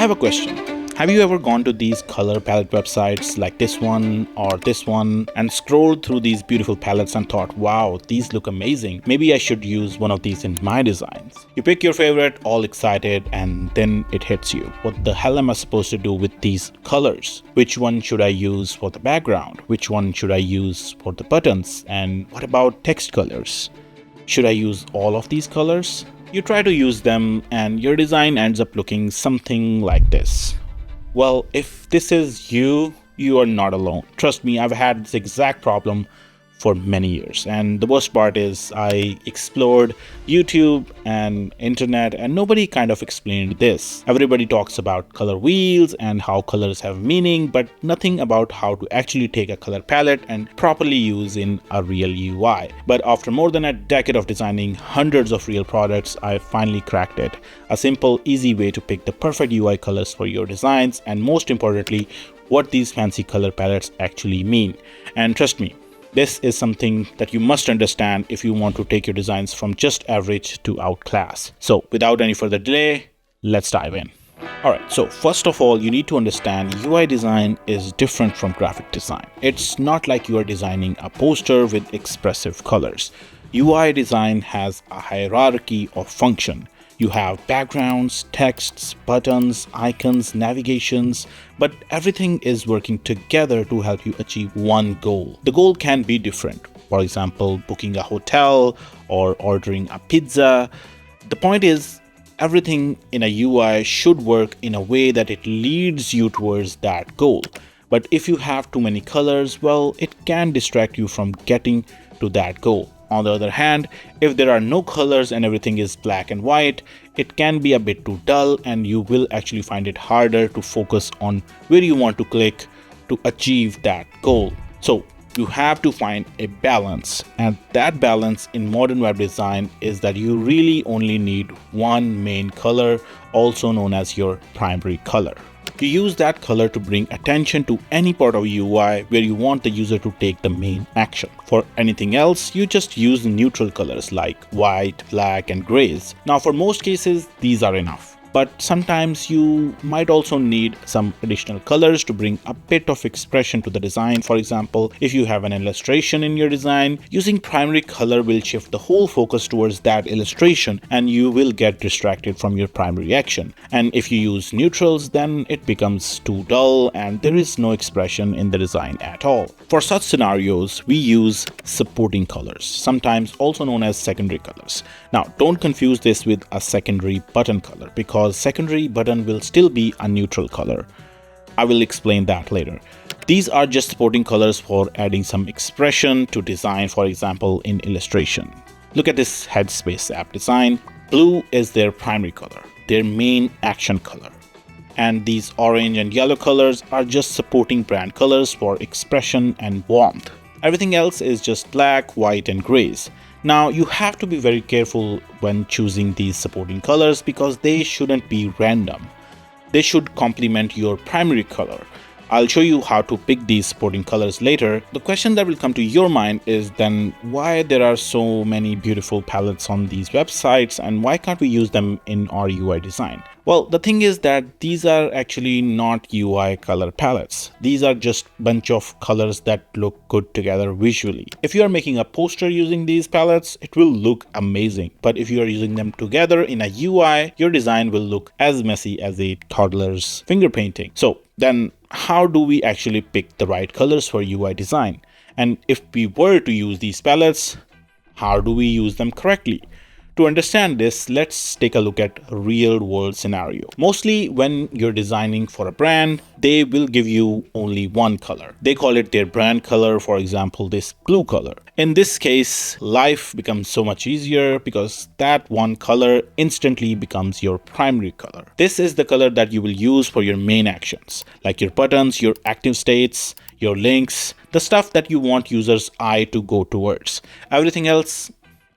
have a question. Have you ever gone to these color palette websites like this one or this one and scrolled through these beautiful palettes and thought, wow, these look amazing. Maybe I should use one of these in my designs. You pick your favorite, all excited, and then it hits you. What the hell am I supposed to do with these colors? Which one should I use for the background? Which one should I use for the buttons? And what about text colors? Should I use all of these colors? You try to use them and your design ends up looking something like this. Well, if this is you, you are not alone. Trust me, I've had this exact problem for many years. And the worst part is I explored YouTube and internet and nobody kind of explained this. Everybody talks about color wheels and how colors have meaning, but nothing about how to actually take a color palette and properly use in a real UI. But after more than a decade of designing hundreds of real products, I finally cracked it. A simple, easy way to pick the perfect UI colors for your designs, and most importantly, what these fancy color palettes actually mean. And trust me, this is something that you must understand if you want to take your designs from just average to outclass. So without any further delay, let's dive in. Alright, so first of all, you need to understand UI design is different from graphic design. It's not like you are designing a poster with expressive colors. UI design has a hierarchy of function. You have backgrounds, texts, buttons, icons, navigations, but everything is working together to help you achieve one goal. The goal can be different. For example, booking a hotel or ordering a pizza. The point is, everything in a UI should work in a way that it leads you towards that goal. But if you have too many colors, well, it can distract you from getting to that goal. On the other hand, if there are no colors and everything is black and white, it can be a bit too dull and you will actually find it harder to focus on where you want to click to achieve that goal. So you have to find a balance, and that balance in modern web design is that you really only need one main color, also known as your primary color. You use that color to bring attention to any part of UI where you want the user to take the main action. For anything else, you just use neutral colors like white, black, and grays. Now, for most cases, these are enough. But sometimes you might also need some additional colors to bring a bit of expression to the design. For example, if you have an illustration in your design, using primary color will shift the whole focus towards that illustration and you will get distracted from your primary action. And if you use neutrals, then it becomes too dull and there is no expression in the design at all. For such scenarios, we use supporting colors, sometimes also known as secondary colors. Now, don't confuse this with a secondary button color, because secondary button will still be a neutral color. I will explain that later. These are just supporting colors for adding some expression to design, for example, in illustration. Look at this Headspace app design. Blue is their primary color, their main action color. And these orange and yellow colors are just supporting brand colors for expression and warmth. Everything else is just black, white, and grays. Now, you have to be very careful when choosing these supporting colors because they shouldn't be random. They should complement your primary color. I'll show you how to pick these supporting colors later. The question that will come to your mind is then why there are so many beautiful palettes on these websites and why can't we use them in our UI design? Well, the thing is that these are actually not UI color palettes. These are just a bunch of colors that look good together visually. If you are making a poster using these palettes, it will look amazing. But if you are using them together in a UI, your design will look as messy as a toddler's finger painting. So then how do we actually pick the right colors for UI design? And if we were to use these palettes, how do we use them correctly? To understand this, let's take a look at a real-world scenario. Mostly when you're designing for a brand, they will give you only one color. They call it their brand color, for example, this blue color. In this case, life becomes so much easier because that one color instantly becomes your primary color. This is the color that you will use for your main actions, like your buttons, your active states, your links, the stuff that you want users' eye to go towards. Everything else,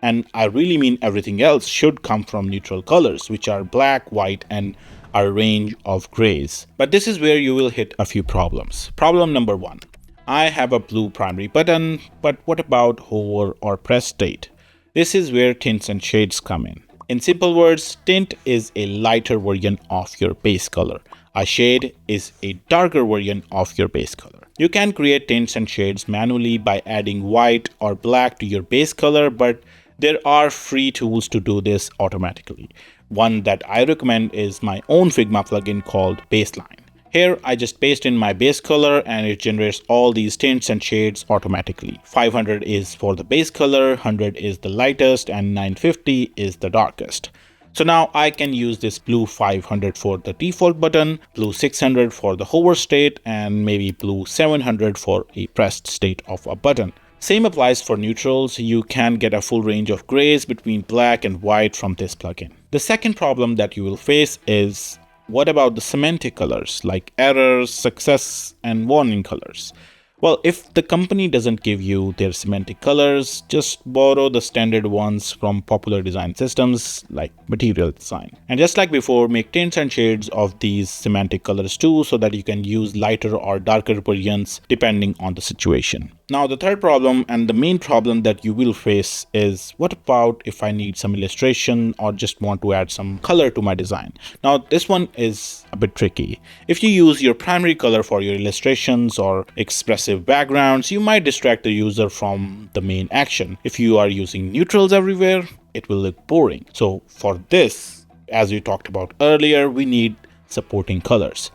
and I really mean everything else, should come from neutral colors, which are black, white, and a range of grays. But this is where you will hit a few problems. Problem number one, I have a blue primary button, but what about hover or press state? This is where tints and shades come in. In simple words, tint is a lighter version of your base color. A shade is a darker version of your base color. You can create tints and shades manually by adding white or black to your base color, but there are free tools to do this automatically. One that I recommend is my own Figma plugin called Baseline. Here, I just paste in my base color and it generates all these tints and shades automatically. 500 is for the base color, 100 is the lightest, and 950 is the darkest. So now I can use this blue 500 for the default button, blue 600 for the hover state, and maybe blue 700 for a pressed state of a button. Same applies for neutrals. You can get a full range of grays between black and white from this plugin. The second problem that you will face is, what about the semantic colors like errors, success, and warning colors? Well, if the company doesn't give you their semantic colors, just borrow the standard ones from popular design systems like Material Design. And just like before, make tints and shades of these semantic colors too, so that you can use lighter or darker variants depending on the situation. Now, the third problem and the main problem that you will face is, what about if I need some illustration or just want to add some color to my design? Now, this one is a bit tricky. If you use your primary color for your illustrations or expressive backgrounds, you might distract the user from the main action. If you are using neutrals everywhere, it will look boring. So for this, as we talked about earlier, we need supporting colors.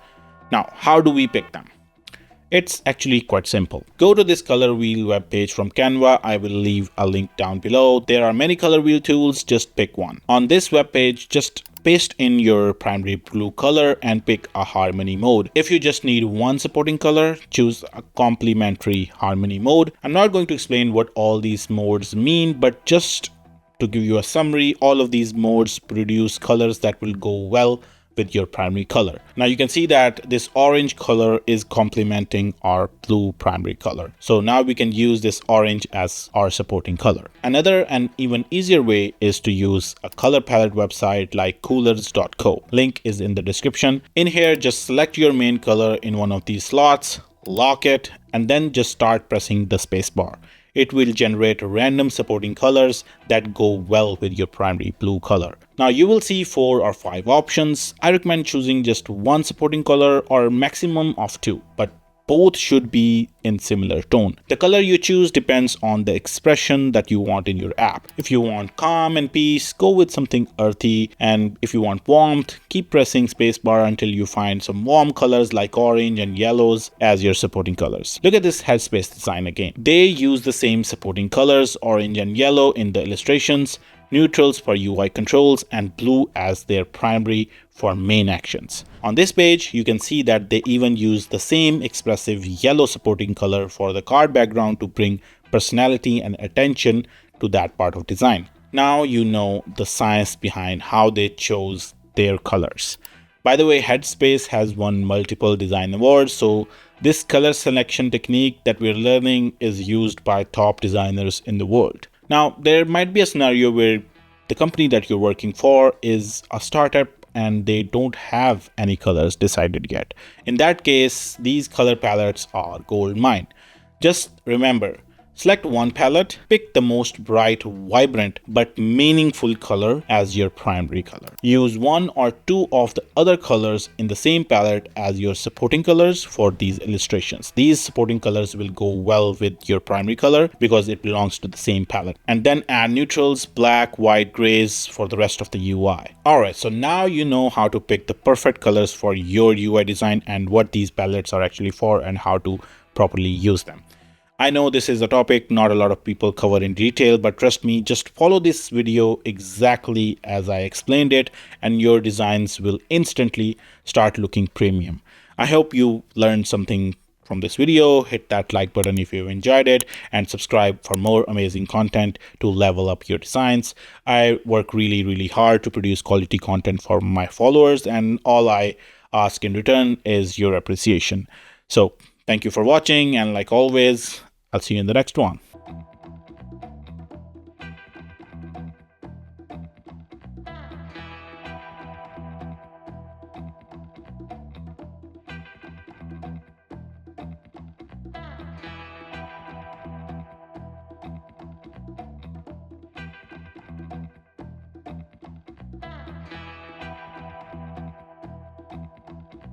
Now, how do we pick them? It's actually quite simple. Go to this color wheel webpage from Canva. I will leave a link down below. There are many color wheel tools, just pick one. On this webpage, just paste in your primary blue color and pick a harmony mode. If you just need one supporting color, choose a complementary harmony mode. I'm not going to explain what all these modes mean, but just to give you a summary, all of these modes produce colors that will go well with your primary color. Now you can see that this orange color is complementing our blue primary color. So now we can use this orange as our supporting color. Another and even easier way is to use a color palette website like coolers.co. Link is in the description. In here, just select your main color in one of these slots, lock it, and then just start pressing the space bar. It will generate random supporting colors that go well with your primary blue color. Now you will see 4 or 5 options. I recommend choosing just one supporting color or maximum of 2, but both should be in similar tone. The color you choose depends on the expression that you want in your app. If you want calm and peace, go with something earthy, and if you want warmth, keep pressing spacebar until you find some warm colors like orange and yellows as your supporting colors. Look at this headspace design again. They use the same supporting colors, orange and yellow, in the illustrations, neutrals for UI controls, and blue as their primary for main actions. On this page, you can see that they even use the same expressive yellow supporting color for the card background to bring personality and attention to that part of design. Now you know the science behind how they chose their colors. By the way, Headspace has won multiple design awards, so this color selection technique that we're learning is used by top designers in the world. Now, there might be a scenario where the company that you're working for is a startup and they don't have any colors decided yet. In that case, these color palettes are gold mine. Just remember, select one palette, pick the most bright, vibrant, but meaningful color as your primary color. Use 1 or 2 of the other colors in the same palette as your supporting colors for these illustrations. These supporting colors will go well with your primary color because it belongs to the same palette. And then add neutrals, black, white, grays for the rest of the UI. Alright, so now you know how to pick the perfect colors for your UI design and what these palettes are actually for and how to properly use them. I know this is a topic not a lot of people cover in detail, but trust me, just follow this video exactly as I explained it and your designs will instantly start looking premium. I hope you learned something from this video. Hit that like button if you enjoyed it and subscribe for more amazing content to level up your designs. I work really hard to produce quality content for my followers, and all I ask in return is your appreciation. So thank you for watching, and like always, I'll see you in the next one.